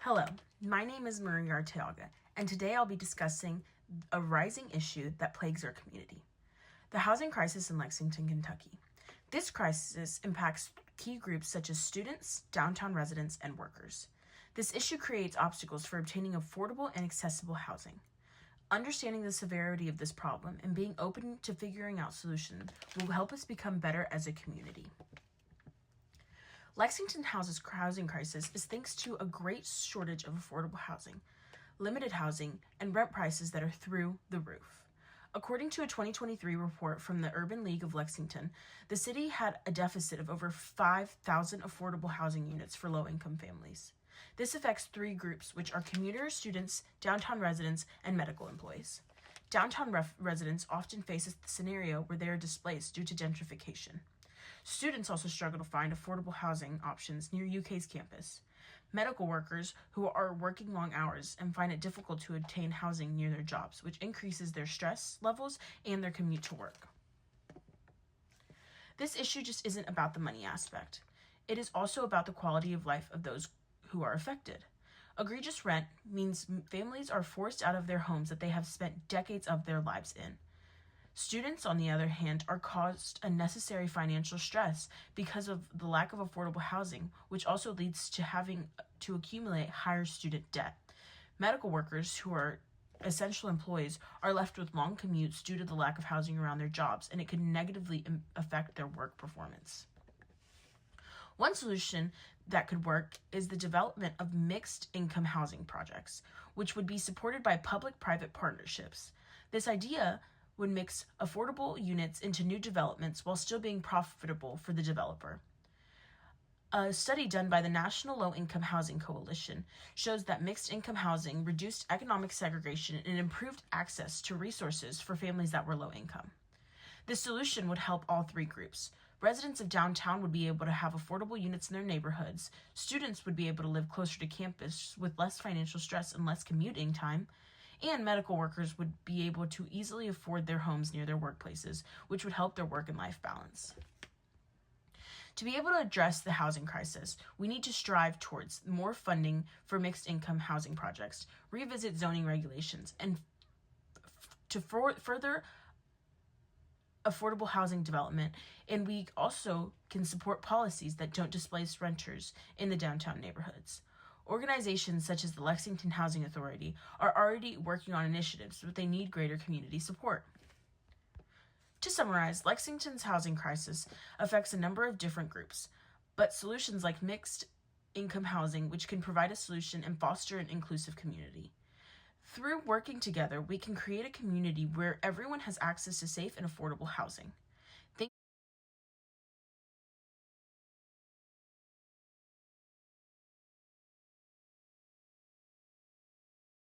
Hello, my name is Maria Arteaga, and today I'll be discussing a rising issue that plagues our community, the housing crisis in Lexington, Kentucky. This crisis impacts key groups such as students, downtown residents, and workers. This issue creates obstacles for obtaining affordable and accessible housing. Understanding the severity of this problem and being open to figuring out solutions will help us become better as a community. Lexington's housing crisis is thanks to a great shortage of affordable housing, limited housing, and rent prices that are through the roof. According to a 2023 report from the Urban League of Lexington, the city had a deficit of over 5,000 affordable housing units for low-income families. This affects three groups, which are commuters, students, downtown residents, and medical employees. Downtown residents often face a scenario where they are displaced due to gentrification. Students also struggle to find affordable housing options near UK's campus. Medical workers who are working long hours and find it difficult to obtain housing near their jobs, which increases their stress levels and their commute to work. This issue just isn't about the money aspect. It is also about the quality of life of those who are affected. Egregious rent means families are forced out of their homes that they have spent decades of their lives in. Students, on the other hand, are caused unnecessary financial stress because of the lack of affordable housing, which also leads to having to accumulate higher student debt. Medical workers, who are essential employees, are left with long commutes due to the lack of housing around their jobs, and it can negatively affect their work performance. One solution that could work is the development of mixed income housing projects, which would be supported by public-private partnerships. This idea would mix affordable units into new developments while still being profitable for the developer. A study done by the National Low-Income Housing Coalition shows that mixed-income housing reduced economic segregation and improved access to resources for families that were low income. This solution would help all three groups. Residents of downtown would be able to have affordable units in their neighborhoods. Students would be able to live closer to campus with less financial stress and less commuting time. And medical workers would be able to easily afford their homes near their workplaces, which would help their work and life balance. To be able to address the housing crisis, we need to strive towards more funding for mixed income housing projects, revisit zoning regulations, and to further affordable housing development, and we also can support policies that don't displace renters in the downtown neighborhoods. Organizations such as the Lexington Housing Authority are already working on initiatives, but they need greater community support. To summarize, Lexington's housing crisis affects a number of different groups, but solutions like mixed income housing, which can provide a solution and foster an inclusive community. Through working together, we can create a community where everyone has access to safe and affordable housing.